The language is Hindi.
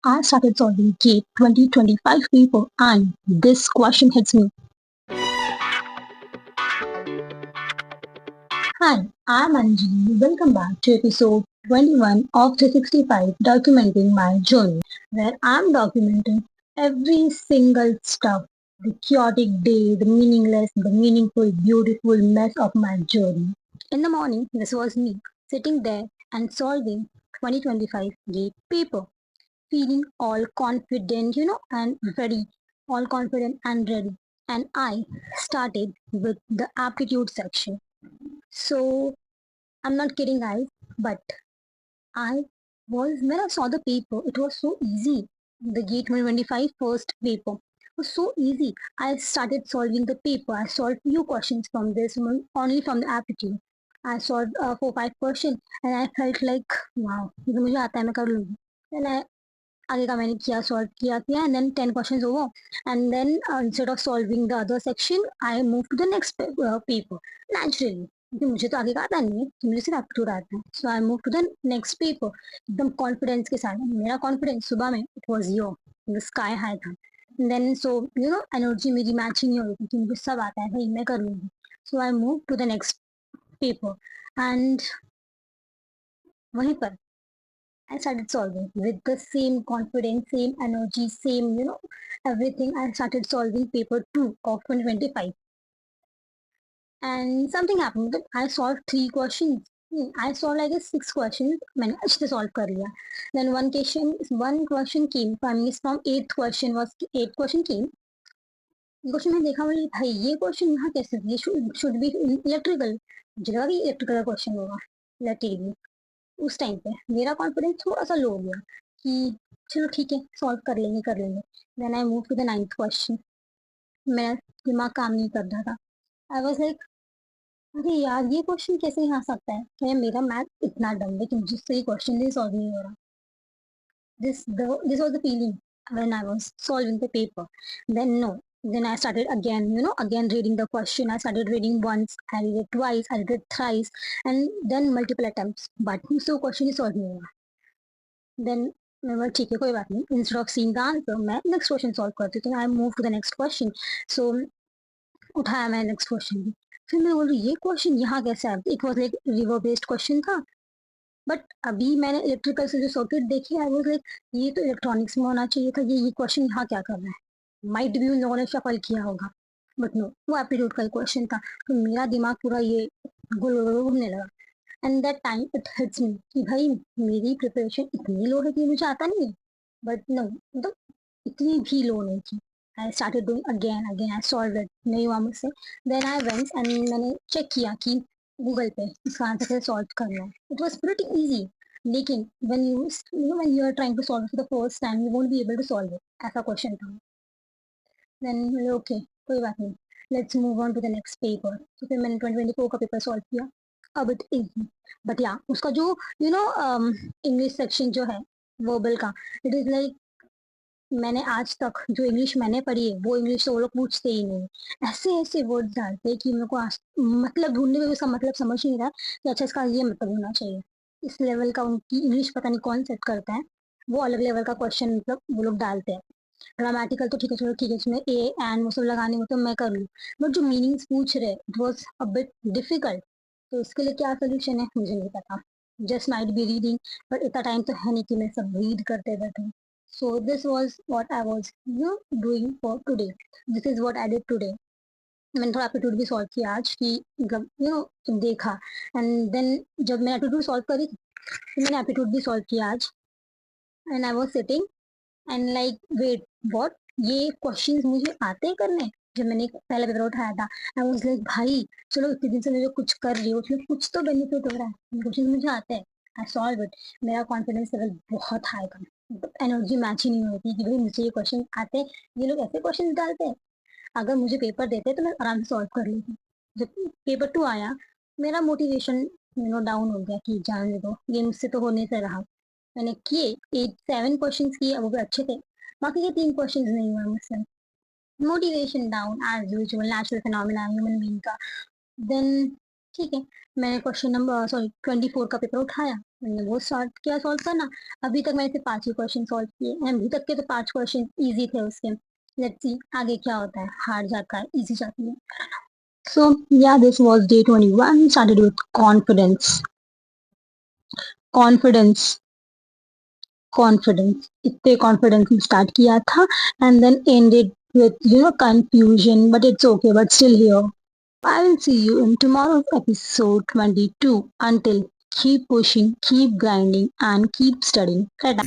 I started solving GATE 2025 paper and this question hits me. Hi, I'm Anjali. Welcome back to episode 21 of 365 Documenting My Journey, where I'm documenting every single stuff, the chaotic day, the meaningless, the meaningful, beautiful mess of my journey. In the morning, this was me sitting there and solving 2025 GATE paper, feeling all confident, and ready, all confident and ready. And I started with the aptitude section. So I'm not kidding, guys, but I when I saw the paper, it was so easy. The GATE 2025 first paper was so easy. I started solving the paper. I solved few questions from this one, only from the aptitude. I solved 4 5 questions and I felt like wow, ये तो मुझे आता है मैं कर लूँगी. Then I आगे का मैंने किया सॉल्व किया and then 10 questions over and then instead of solving the other section I move to the next paper naturally क्योंकि मुझे तो आगे का आता नहीं है तो मुझे सिर्फ एप्टीट्यूड आता है so I move to the next paper एकदम कॉन्फिडेंस के साथ मेरा कॉन्फिडेंस सुबह में it was your sky high था देन सो एनर्जी मेरी मैच ही नहीं हो रही थी कि मुझे सब आता है भाई मैं कर लूँगी so I move to the next paper and वहीं पर I started solving with the same confidence, same energy, same, everything. I started solving paper 2 of 2025. And something happened that I solved 3 questions. I solved like 6 questions. मैंने अच्छे से solve कर लिया. Then one question came. I mean, from eighth question came. Question में देखा बोले भाई ये क्वेश्चन यहाँ कैसे ये शुड बी इलेक्ट्रिकल मुझे लगा कि इलेक्ट्रिकल का क्वेश्चन होगा लेट इट बी उस टाइम पे मेरा कॉन्फिडेंस थोड़ा सा लो हो गया कि चलो ठीक है सॉल्व कर लेंगे then I move to the 9th question मेरा दिमाग काम नहीं कर रहा था आई वाज लाइक अरे यार ये क्वेश्चन कैसे यहाँ आ सकता है क्या मेरा मैथ इतना डम है कि मुझे सही क्वेश्चन नहीं सॉल्व नहीं हो रहा this was the feeling when I was solving the paper then no then I started again again reading the question I started reading once I read it twice I read it thrice and then multiple attempts but so question is solved नहीं हुआ देन मैं बोला ठीक है कोई बात नहीं instead of seeing the answer मैं नेक्स्ट क्वेश्चन सॉल्व करती हूँ I move to the next question so उठाया मैं नेक्स्ट क्वेश्चन भी फिर मैं बोल रही ये क्वेश्चन यहाँ कैसे आया it was like river based question था बट अभी मैंने इलेक्ट्रिकल से जो सर्किट देखी आई वाज लाइक ये तो इलेक्ट्रॉनिक्स में होना चाहिए था ये क्वेश्चन यहाँ क्या कर रहा है माइट भी उन लोगों ने शफल किया होगा बट नो वो एप्टीट्यूड का क्वेश्चन था तो मेरा दिमाग पूरा ये गोल गोल घूमने लगा and that time it hits me कि भाई मेरी प्रिपरेशन इतनी लो है कि मुझे आता नहीं है बट नो मतलब इतनी भी लो नहीं थी I started doing again again I solve it नहीं हुआ मुझसे देन आई वेंट एंड मैंने चेक किया कि गूगल पे इसका आंसर कैसे सॉल्व करना है इट वॉज प्रिटी ईजी लेकिन when you are trying to solve it for the first time you won't be able to solve it ऐसा क्वेश्चन था देन ओके कोई बात नहीं let's move on to the next paper तो फिर मैंने 2024 का पेपर सॉल्व किया अब इट इजी बट या उसका जो इंग्लिश सेक्शन जो है वर्बल का इट इज लाइक मैंने आज तक जो इंग्लिश मैंने पढ़ी है वो इंग्लिश तो वो लोग पूछते ही नहीं ऐसे ऐसे वर्ड्स डालते हैं कि मेरे को आज मतलब ढूंढने में उसका मतलब समझ नहीं रहा कि अच्छा इसका ये मतलब होना चाहिए इस लेवल का उनकी इंग्लिश पता नहीं कौन सेट करता है वो अलग लेवल का क्वेश्चन मतलब वो लोग डालते हैं ग्रामेटिकल तो ठीक है चलो ठीक है इसमें ए एंड वो सब लगाने में तो मैं कर लूँ बट जो मीनिंग्स पूछ रहे it was a bit difficult तो इसके लिए क्या सोल्यूशन है मुझे नहीं पता just might be reading but इतना टाइम तो है नहीं कि मैं सब रीड करते बैठूं so this was what I was doing for today this is what I did today मैंने थोड़ा एप्टीट्यूड भी सॉल्व किया आज कि मतलब देखा एंड देन जब मैं एप्टीट्यूड सॉल्व करी तो मैंने एप्टीट्यूड भी सॉल्व किया आज and I was sitting and like wait what ये क्वेश्चंस मुझे आते हैं करने जब मैंने पहला पेपर उठाया था आई वाज लाइक भाई चलो इतने दिन से मैं जो कुछ कर रही हूँ उसमें कुछ तो बेनिफिट हो रहा है क्वेश्चन मुझे आते हैं आई सॉल्व इट मेरा कॉन्फिडेंस लेवल बहुत हाई था एनर्जी मैच ही नहीं होती कि भाई मुझे ये क्वेश्चन आते हैं ये लोग ऐसे क्वेश्चन डालते हैं अगर मुझे पेपर देते तो मैं आराम से सॉल्व कर लेती जब पेपर 2 आया मेरा मोटिवेशन डाउन हो गया कि जाने दो ये मुझसे तो होने से रहा मैंने किए 7 क्वेश्चंस किए वो भी अच्छे थे बाकी के 3 क्वेश्चंस नहीं हुआ मुझसे motivation down as usual natural phenomena human being का देन ठीक है, मैंने क्वेश्चन नंबर 24 का पेपर उठाया, मैंने वो स्टार्ट किया सॉल्व करना। अभी तक मैंने सिर्फ 5 ही क्वेश्चन सॉल्व किए हैं, अभी तक के तो 5 क्वेश्चन इजी थे उसके। लेट्स सी आगे क्या होता है, हार्ड जाता है, इजी जाती है। So yeah, this was day 21. Started with confidence, confidence, confidence. इतने confidence में start किया था, and then ended with confusion. But it's okay. But still here. I will see you in tomorrow's episode 22. Until keep pushing, keep grinding, and keep studying. Ta-ta.